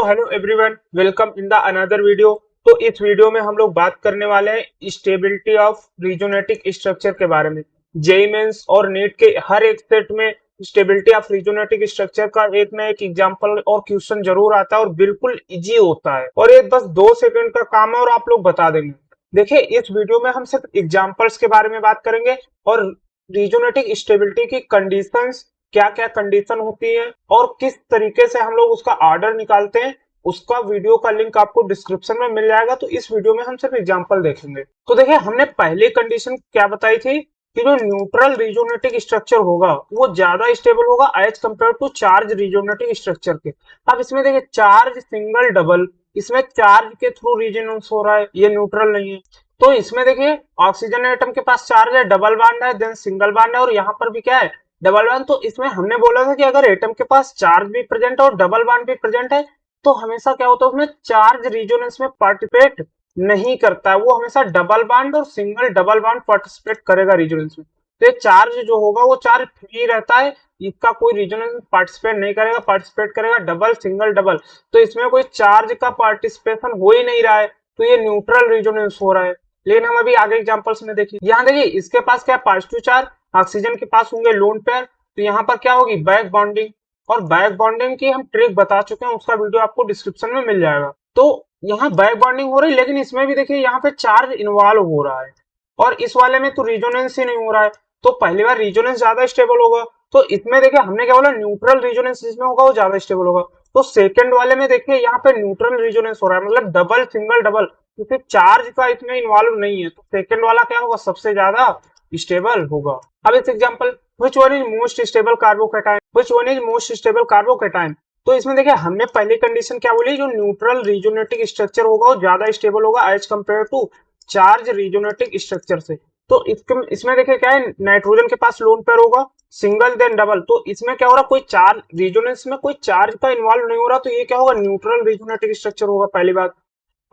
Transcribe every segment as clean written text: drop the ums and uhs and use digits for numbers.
तो hello everyone, welcome in the another video. तो इस वीडियो में हम लोग बात करने वाले हैं स्टेबिलिटी ऑफ रिजोनेटिक स्ट्रक्चर के बारे में। जेईई मेंस और नीट के हर एक सेट में स्टेबिलिटी ऑफ रिजोनेटिक स्ट्रक्चर का एक ना एक एग्जांपल और क्वेश्चन जरूर आता है और बिल्कुल इजी होता है और ये बस 2 सेकंड का काम है और आप लोग बता देंगे। देखिए, इस वीडियो में हम सिर्फ एग्जांपल्स के बारे में बात करेंगे और रिजोनेटिक स्टेबिलिटी की कंडीशंस, क्या क्या कंडीशन होती है और किस तरीके से हम लोग उसका ऑर्डर निकालते हैं, उसका वीडियो का लिंक आपको डिस्क्रिप्शन में मिल जाएगा। तो इस वीडियो में हम सिर्फ एग्जांपल देखेंगे। तो देखिए, हमने पहली कंडीशन क्या बताई थी कि जो न्यूट्रल रिजोनेटिक स्ट्रक्चर होगा वो ज्यादा स्टेबल होगा as compare to charge resonating structure के। अब इसमें देखिए, चार्ज सिंगल डबल, इसमें चार्ज के थ्रू रिजोनेंस हो रहा है, ये न्यूट्रल नहीं है। तो इसमें देखिए, ऑक्सीजन एटम के पास चार्ज है, डबल बॉन्ड है, देन सिंगल बॉन्ड है और यहाँ पर भी क्या है, डबल बॉन्ड। तो इसमें हमने बोला था कि अगर एटम के पास चार्ज भी प्रेजेंट है और डबल बॉन्ड भी प्रेजेंट है तो हमेशा क्या होता है, उसमें चार्ज रिजोनेंस में पार्टिसिपेट नहीं करता है, वो हमेशा डबल बॉन्ड और सिंगल डबल बॉन्ड पार्टिसिपेट करेगा रिजोनेंस में। तो ये चार्ज जो होगा वो चार्ज फ्री रहता है, इसका कोई रिजोनेंस में पार्टिसिपेट नहीं करेगा, पार्टिसिपेट करेगा डबल सिंगल डबल। तो इसमें कोई चार्ज का पार्टिसिपेशन हो ही नहीं रहा है, तो ये न्यूट्रल रिजोनेंस हो रहा है। लेकिन हम अभी आगे एग्जांपल्स में देखिए, यहाँ देखिए इसके पास क्या पॉजिटिव चार्ज, ऑक्सीजन के पास होंगे लोन पेयर, तो यहाँ पर क्या होगी, बैक बॉन्डिंग। और बैक बॉन्डिंग की हम ट्रिक बता चुके हैं, उसका वीडियो आपको डिस्क्रिप्शन में मिल जाएगा। तो यहाँ बैक बॉन्डिंग हो रही है, लेकिन इसमें भी देखिए यहाँ पे चार्ज इन्वॉल्व हो रहा है और इस वाले में तो रिजोनेंस ही नहीं हो रहा है। तो पहली बार रिजोनेंस ज्यादा स्टेबल होगा। तो इसमें देखिए हमने क्या बोला, न्यूट्रल रिजोनेंस जिसमें होगा वो ज्यादा स्टेबल होगा। तो सेकंड वाले में देखिए यहाँ पे न्यूट्रल रिजोनेंस हो रहा है, मतलब डबल सिंगल डबल, क्योंकि चार्ज का इसमें इन्वॉल्व नहीं है। तो सेकंड वाला क्या होगा, सबसे ज्यादा स्टेबल होगा। अब इस example, which one is most stable carbocation, which one is most stable carbocation. तो इसमें देखिए हमने पहली कंडीशन क्या बोली, जो न्यूट्रल रिजोनेटिक स्ट्रक्चर होगा वो ज्यादा स्टेबल होगा as compare to charge resonating structure से। तो इसमें देखिए क्या है, नाइट्रोजन के पास लोन पेयर होगा, सिंगल देन डबल। तो इसमें क्या हो रहा, कोई चार्ज रिजोनेंस में कोई चार्ज का इन्वॉल्व नहीं हो रहा, तो ये क्या होगा, न्यूट्रल रिजोनेटिक स्ट्रक्चर होगा, पहली बात।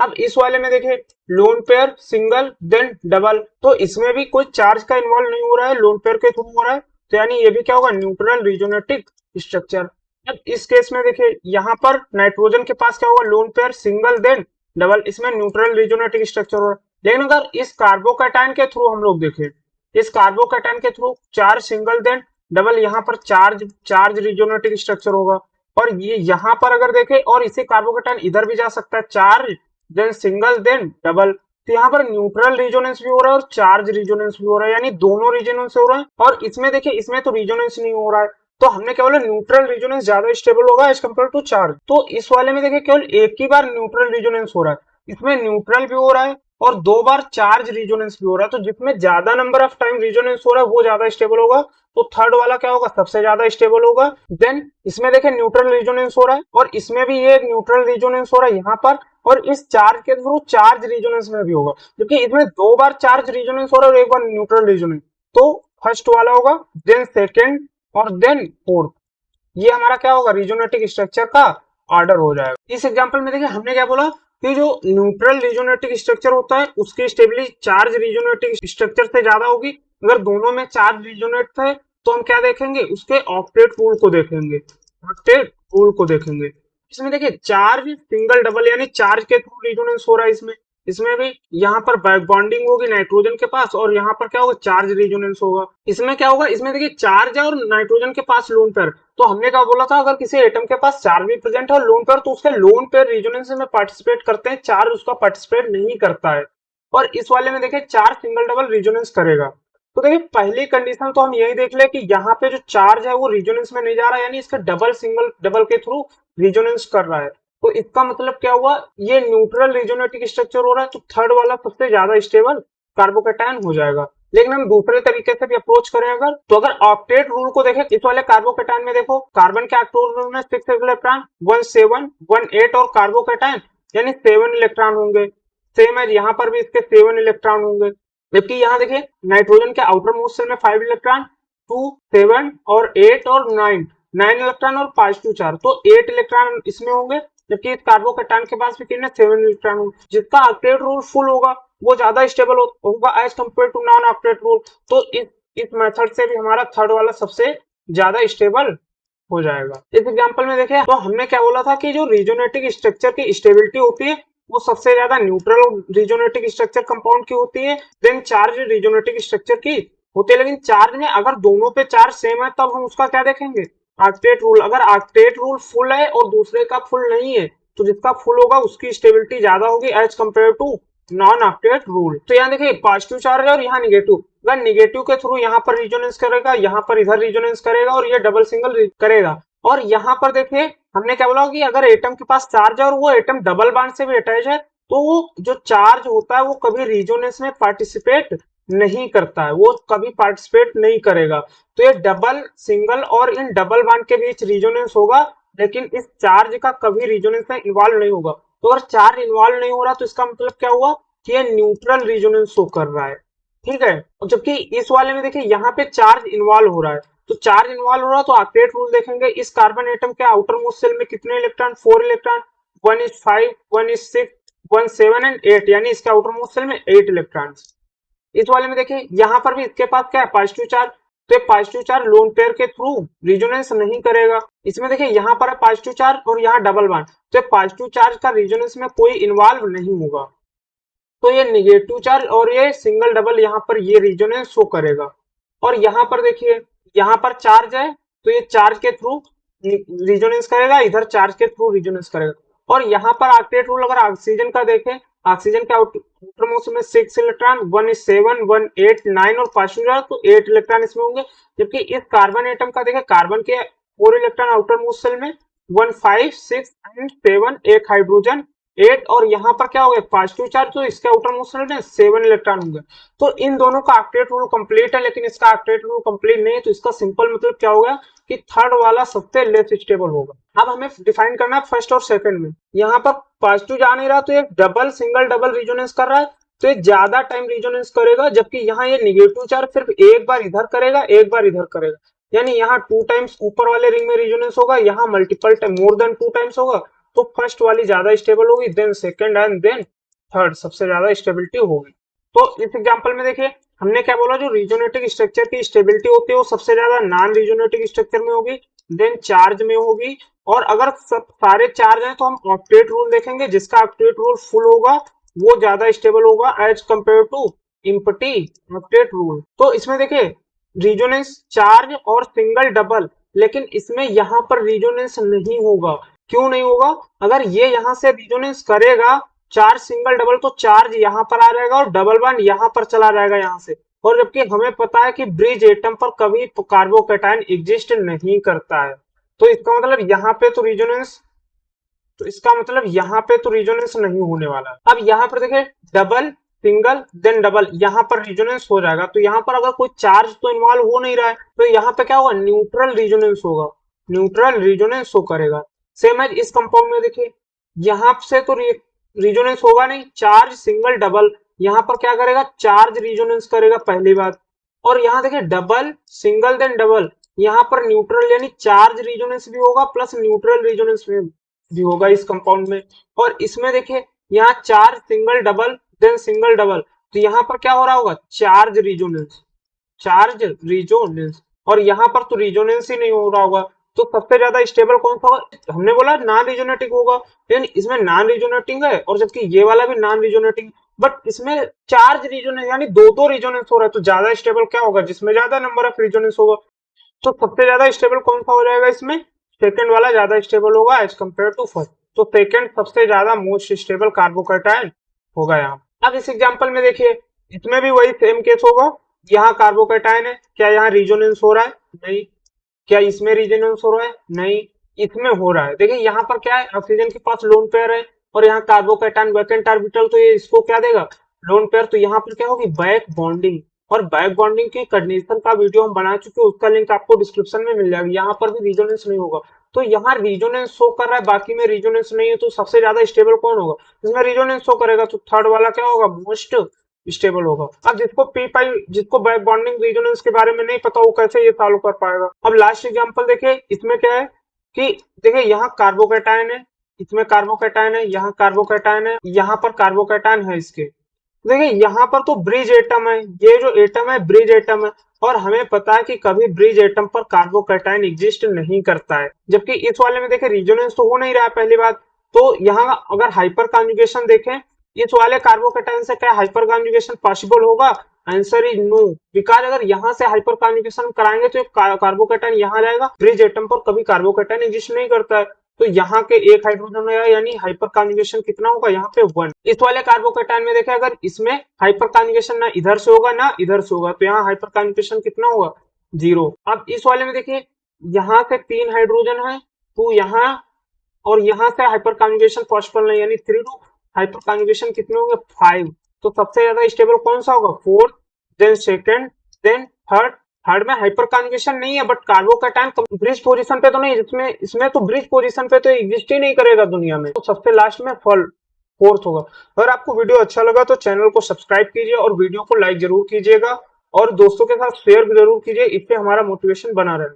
अब इस वाले में देखिए, lone pair single then double, तो इसमें भी कोई चार्ज का इन्वॉल्व नहीं हो रहा है, लोन पेयर के थ्रू हो रहा है, तो यानी ये भी क्या होगा, न्यूट्रल रिजोनेटिक स्ट्रक्चर। अब इस केस में देखिए यहाँ पर नाइट्रोजन के पास क्या होगा, lone pair single then double, इसमें न्यूट्रल रिजोनेटिक स्ट्रक्चर हो रहा है। लेकिन अगर इस कार्बोकैटायन के थ्रू हम लोग देखें, इस कार्बोकैटायन के through charge single then double, यहाँ पर चार्ज चार्ज रिजोनेटिक स्ट्रक्चर होगा। और ये यहाँ पर अगर देखें, और इसी कार्बोकैटायन इधर भी जा सकता है, charge then single then double, तो यहाँ पर न्यूट्रल रिजोनेंस भी हो रहा है और चार्ज रिजोनेंस भी हो रहा है, यानी दोनों रिजोनेंस हो रहा है। और इसमें देखिए, इसमें तो रिजोनेंस नहीं हो रहा है, तो हमने क्या बोला, न्यूट्रल रिजोनेंस ज्यादा स्टेबल होगा एज कंपेयर टू चार्ज। तो इस वाले में देखिए केवल एक ही बार न्यूट्रल रिजोनेंस हो रहा है, इसमें न्यूट्रल भी हो रहा है और 2 बार चार्ज रिजोनेंस भी हो रहा है। तो जिसमें ज्यादा नंबर ऑफ टाइम रिजोनेंस हो रहा है वो ज्यादा स्टेबल होगा, तो थर्ड वाला क्या होगा, सबसे ज्यादा स्टेबल होगा। देन इसमें देखिए न्यूट्रल रिजोनेंस हो रहा है और इसमें भी ये न्यूट्रल रिजोनेंस हो रहा है यहाँ पर, और इस चार्ज के थ्रू चार्ज रिजोनेंस में भी होगा, क्योंकि इसमें 2 बार चार्ज रिजोनेंस हो रहा है और 1 बार न्यूट्रल रिजोनेंस। तो फर्स्ट वाला होगा, देन सेकेंड और देन फोर्थ। ये हमारा क्या होगा, रिजोनेटिक स्ट्रक्चर का ऑर्डर हो जाएगा। इस एग्जांपल में देखिए हमने क्या बोला कि जो न्यूट्रल रिजोनेटिक स्ट्रक्चर होता है उसकी स्टेबिलिटी चार्ज रिजोनेटिक स्ट्रक्चर से ज्यादा होगी। अगर दोनों में चार्ज रिजोनेट है तो हम क्या देखेंगे, उसके ऑक्टेट रूल को देखेंगे, ऑक्टेट रूल को देखेंगे। इसमें देखिए चार्ज सिंगल डबल, यानी चार्ज के थ्रू रिजोनेंस हो रहा है। इसमें भी यहाँ पर बैक बॉन्डिंग होगी नाइट्रोजन के पास और यहाँ पर क्या होगा, चार्ज रिजोनेंस होगा। इसमें क्या होगा, इसमें देखिए चार्ज है और नाइट्रोजन के पास लोन पेयर। तो हमने क्या बोला था, अगर किसी एटम के पास चार्ज भी प्रेजेंट है और लोन पेयर, तो उसके लोन पेयर रिजोनेंस में पार्टिसिपेट करते हैं, चार्ज उसका पार्टिसिपेट नहीं करता है। और इस वाले में देखिए चार्ज सिंगल डबल रिजोनेंस करेगा। तो देखिए पहली कंडीशन तो हम यही देख ले कि यहाँ पे जो चार्ज है वो रिजोनेंस में नहीं जा रहा है, यानी इसका डबल सिंगल डबल के थ्रू रिजोनेंस कर रहा है। तो इसका मतलब क्या हुआ, ये न्यूट्रल रिजोनेटिक स्ट्रक्चर हो रहा है, तो थर्ड वाला सबसे ज्यादा स्टेबल कार्बोकैटायन हो जाएगा। लेकिन हम दूसरे तरीके से भी अप्रोच करें अगर, तो अगर ऑक्टेट रूल को देखें, इस वाले कार्बोकैटायन में देखो, कार्बन के ऑक्टेट में 6 इलेक्ट्रॉन, 1 7 1 8 और कार्बोकैटायन यानी 7 इलेक्ट्रॉन होंगे। सेम है, यहाँ पर भी इसके 7 इलेक्ट्रॉन होंगे। जबकि यहाँ देखिए नाइट्रोजन के आउटर मोस्ट शेल में 5 इलेक्ट्रॉन, 2 7 और 8 और 9 इलेक्ट्रॉन और पॉजिटिव चार्ज, तो 8 इलेक्ट्रॉन इसमें होंगे। जबकि इस कार्बोकैटायन के पास भी कितने, 7 इलेक्ट्रॉन होंगे। जिसका ऑक्टेट रूल फुल होगा वो ज्यादा स्टेबल होगा as compare to non octet rule. तो इस मेथड से भी हमारा थर्ड वाला सबसे ज्यादा स्टेबल हो जाएगा। इस एग्जांपल में देखिए तो हमने क्या बोला था कि जो रिजोनेटिक स्ट्रक्चर की स्टेबिलिटी होती है वो सबसे ज्यादा न्यूट्रल रिजोनेटिक स्ट्रक्चर कंपाउंड की होती है, देन चार्ज रिजोनेटिक स्ट्रक्चर की होती है। लेकिन चार्ज में अगर दोनों पे चार्ज सेम है तब हम उसका क्या देखेंगे, ऑक्टेट रूल। अगर ऑक्टेट रूल फुल है और दूसरे का फुल नहीं है तो जिसका फुल होगा उसकी स्टेबिलिटी ज्यादा होगी as compare to non octet rule. तो यहाँ देखिए पॉजिटिव चार्ज है और यहाँ निगेटिव, अगर निगेटिव के थ्रू यहाँ पर रिजोनेंस करेगा, यहाँ पर इधर रिजोनेंस करेगा और ये डबल सिंगल करेगा। और यहाँ पर देखिए हमने क्या बोला कि अगर एटम के पास चार्ज है और वो एटम डबल बॉन्ड से भी अटैच है तो वो जो चार्ज होता है वो कभी रिजोनेंस में पार्टिसिपेट नहीं करता है, वो कभी पार्टिसिपेट नहीं करेगा। तो ये डबल सिंगल और इन डबल बॉन्ड के बीच रिजोनेंस होगा, लेकिन इस चार्ज का कभी रिजोनेंस में इन्वॉल्व नहीं होगा। तो अगर चार्ज इन्वॉल्व नहीं हो रहा तो इसका मतलब क्या हुआ कि ये न्यूट्रल रिजोनेंस शो कर रहा है, ठीक है। और जबकि इस वाले में देखिए यहाँ पे चार्ज इन्वॉल्व हो रहा है, तो चार्ज इन्वॉल्व हो रहा है तो ऑक्टेट रूल देखेंगे। इस कार्बन एटम के आउटर मोस्ट शेल में कितने electron, 4 electron, 1 is 5, 1 is 6, 1 7 and 8, यानी इसके आउटर मोस्ट शेल में 8 इलेक्ट्रॉन। इस वाले में देखिए यहाँ पर भी इसके पास क्या है, पॉजिटिव चार्ज, तो ये पॉजिटिव चार्ज लोन पेयर के थ्रू रिजोनेंस नहीं करेगा। इसमें देखिए यहाँ पर है पॉजिटिव चार्ज और यहाँ डबल बॉन्ड, तो ये पॉजिटिव चार्ज का रिजोनेंस में कोई इन्वॉल्व नहीं होगा। तो ये निगेटिव चार्ज और ये सिंगल डबल यहाँ पर ये रिजोनेंस शो करेगा। और यहाँ पर देखिए यहाँ पर चार्ज है तो ये चार्ज के थ्रू रिजोनेंस करेगा, इधर चार्ज के थ्रू रिजोनेंस करेगा। और यहाँ पर ऑक्टेट रूल अगर ऑक्सीजन का देखें, ऑक्सीजन के आउटर मोस्ट में 6 इलेक्ट्रॉन, 1 is 7, 1 8 9 और पॉजिटिव चार्ज तो 8 इलेक्ट्रॉन इसमें होंगे। जबकि इस कार्बन एटम का देखें, कार्बन के 4 इलेक्ट्रॉन आउटर मोस्ट शेल में, 1 5 6 एंड 7, एक हाइड्रोजन 8, और यहाँ पर क्या हो गया पॉजिटिव चार्ज, तो इसके आउटर मोस्ट शेल में 7 इलेक्ट्रॉन होंगे। तो इन दोनों का ऑक्टेट रूल कंप्लीट है, लेकिन इसका ऑक्टेट रूल कंप्लीट नहीं है। तो इसका सिंपल मतलब क्या हो गया कि थर्ड वाला सबसे लेस स्टेबल होगा। अब हमें डिफाइन करना है फर्स्ट और सेकंड में। यहाँ पर पॉजिटिव जा नहीं रहा तो ये डबल सिंगल डबल रिजोनेंस कर रहा है, तो ये ज्यादा टाइम रिजोनेंस करेगा। जबकि यहाँ ये निगेटिव चार्ज सिर्फ एक बार इधर करेगा, एक बार इधर करेगा, यानी यहाँ 2 टाइम्स ऊपर वाले रिंग में रिजोनेंस होगा, यहाँ multiple time more than 2 times होगा। तो फर्स्ट वाली ज्यादा स्टेबल होगी, then second and then third सबसे ज्यादा स्टेबिलिटी होगी। तो इस एग्जांपल में देखिए हमने क्या बोला, जो रिजोनेटिक स्ट्रक्चर की स्टेबिलिटी होती है वो सबसे ज्यादा नॉन रिजोनेटिक स्ट्रक्चर में होगी, देन चार्ज में होगी। और अगर सब सारे चार्ज हैं तो हम ऑक्टेट रूल देखेंगे, जिसका ऑक्टेट रूल फुल होगा वो ज्यादा स्टेबल होगा as compare to empty octet rule. तो इसमें देखिए रिजोनेंस चार्ज और सिंगल डबल, लेकिन इसमें यहाँ पर रिजोनेंस नहीं होगा। क्यों नहीं होगा, अगर ये यहाँ से रिजोनेंस करेगा चार्ज सिंगल डबल तो चार्ज यहाँ पर आ जाएगा और डबल बॉन्ड यहाँ पर चला जाएगा यहाँ से। और जबकि हमें पता है कि ब्रिज एटम पर कभी कार्बोकैटायन एग्जिस्ट नहीं करता है, तो इसका मतलब यहाँ पे तो रिजोनेंस, तो इसका मतलब यहाँ पे तो रिजोनेंस नहीं होने वाला। अब यहाँ पर देखिए डबल सिंगल देन डबल, यहाँ पर रिजोनेंस हो जाएगा। तो यहाँ पर अगर कोई चार्ज तो इन्वॉल्व हो नहीं रहा है तो यहाँ पे क्या होगा, न्यूट्रल रिजोनेंस होगा, न्यूट्रल रिजोनेंस शो करेगा। सेम एज इस कंपाउंड में देखिए यहाँ से तो रिजोनेंस होगा नहीं, चार्ज सिंगल डबल, यहाँ पर क्या करेगा चार्ज रिजोनेंस करेगा पहली बात। और यहाँ देखिए डबल सिंगल देन डबल, यहाँ पर न्यूट्रल यानी चार्ज रिजोनेंस भी होगा प्लस न्यूट्रल रिजोनेंस भी होगा इस कंपाउंड में। और इसमें देखिए यहाँ charge single double then single double, तो यहाँ पर क्या हो रहा होगा चार्ज रिजोनेंस, चार्ज रिजोनेंस, और यहाँ पर तो रिजोनेंस ही नहीं हो रहा होगा। तो सबसे ज्यादा स्टेबल कौन सा होगा, हमने बोला नॉन रिजोनेटिक होगा, लेकिन इसमें नॉन रिजोनेटिंग है और जबकि ये वाला भी नॉन रिजोनेटिंग, बट इसमें चार्ज रिजोनेंस यानी दो रिजोनेंस हो रहा है। तो ज्यादा स्टेबल क्या होगा, जिसमें ज्यादा नंबर ऑफ रिजोनेंस होगा। तो सबसे ज्यादा स्टेबल कौन सा हो जाएगा इसमें, सेकंड वाला ज्यादा स्टेबल होगा एज कंपेयर टू फर्स्ट। तो सेकंड सबसे ज्यादा मोस्ट स्टेबल कार्बोकैटायन होगा यहाँ। अब इस एग्जांपल में देखिए इसमें भी वही सेम केस होगा, यहाँ कार्बोकैटायन है, क्या यहाँ रिजोनेंस हो रहा है, नहीं। क्या इसमें रिजोनेंस हो रहा है, नहीं। इसमें हो रहा है, देखिए यहाँ पर क्या है ऑक्सीजन के पास लोन पेयर है और यहाँ कार्बोकैटायन वैकेंट ऑर्बिटल, तो ये इसको क्या देगा लोन पेयर। तो यहाँ पर क्या होगी बैक बॉन्डिंग, और बैक बॉन्डिंग की कंडीशन का वीडियो हम बना चुके हैं, उसका लिंक आपको डिस्क्रिप्शन में मिल जाएगा। यहाँ पर भी रिजोनेंस नहीं होगा, तो यहाँ रिजोनेंस शो कर रहा है बाकी में रिजोनेंस नहीं है, तो सबसे ज्यादा स्टेबल कौन होगा, इसमें रिजोनेंस शो करेगा, तो थर्ड वाला क्या होगा मोस्ट स्टेबल होगा। अब जिसको P5 जिसको बैक बॉन्डिंग रिजोनेंस के बारे में नहीं पता वो कैसे ये सॉल्व कर पाएगा। अब लास्ट एग्जांपल देखिए, इसमें क्या है कि देखिए यहाँ कार्बोकैटायन है, इसमें कार्बोकैटायन है, यहाँ कार्बोकैटायन है, यहाँ पर कार्बोकैटायन है इसके। देखिए यहाँ पर तो ब्रिज एटम है, ये जो एटम है ब्रिज एटम है, और हमें पता है कि कभी ब्रिज एटम पर कार्बोकैटायन एग्जिस्ट नहीं करता है, जबकि इस वाले में देखें रेजोनेंस तो हो नहीं रहा है पहली बात। तो यहाँ अगर हाइपर कॉन्जुगेशन देखें इस वाले कार्बोकैटायन से, क्या हाइपर कॉन्जुगेशन पॉसिबल होगा? आंसर इज नो, बिकॉज अगर यहाँ से हाइपर कॉन्जुगेशन कराएंगे तो कार्बोकैटायन यहाँ जाएगा, ब्रिज एटम पर कभी कार्बोकैटायन एग्जिस्ट नहीं करता है, तो यहाँ के एक हाइड्रोजन होगा, यानी हाइपर कॉन्जुगेशन कितना होगा यहाँ पे 1। इस वाले कार्बोकैटायन में देखें अगर इसमें हाइपर कॉन्जुगेशन ना इधर से होगा ना इधर से होगा, तो यहाँ हाइपर कॉन्जुगेशन कितना होगा? 0। अब इस वाले में देखिए यहाँ से 3 हाइड्रोजन है, तो यहाँ और यहाँ से हाइपर कॉन्जुगेशन पॉसिबल नहीं, यानी 3 टू हाइपर कॉन्जुगेशन कितने होंगे? 5। तो सबसे ज्यादा स्टेबल कौन सा होगा? 4, then second, then third. Third में हाइपर कॉन्जुगेशन नहीं है, बट कार्बोकैटायन ब्रिज पोजीशन पे तो नहीं, इसमें तो ब्रिज पोजीशन पे तो एग्जिस्ट ही नहीं करेगा दुनिया में, तो सबसे लास्ट में फोर्थ होगा। अगर आपको वीडियो अच्छा लगा तो चैनल को सब्सक्राइब कीजिए और वीडियो को लाइक जरूर कीजिएगा और दोस्तों के साथ शेयर जरूर कीजिए, इससे हमारा मोटिवेशन बना रहे।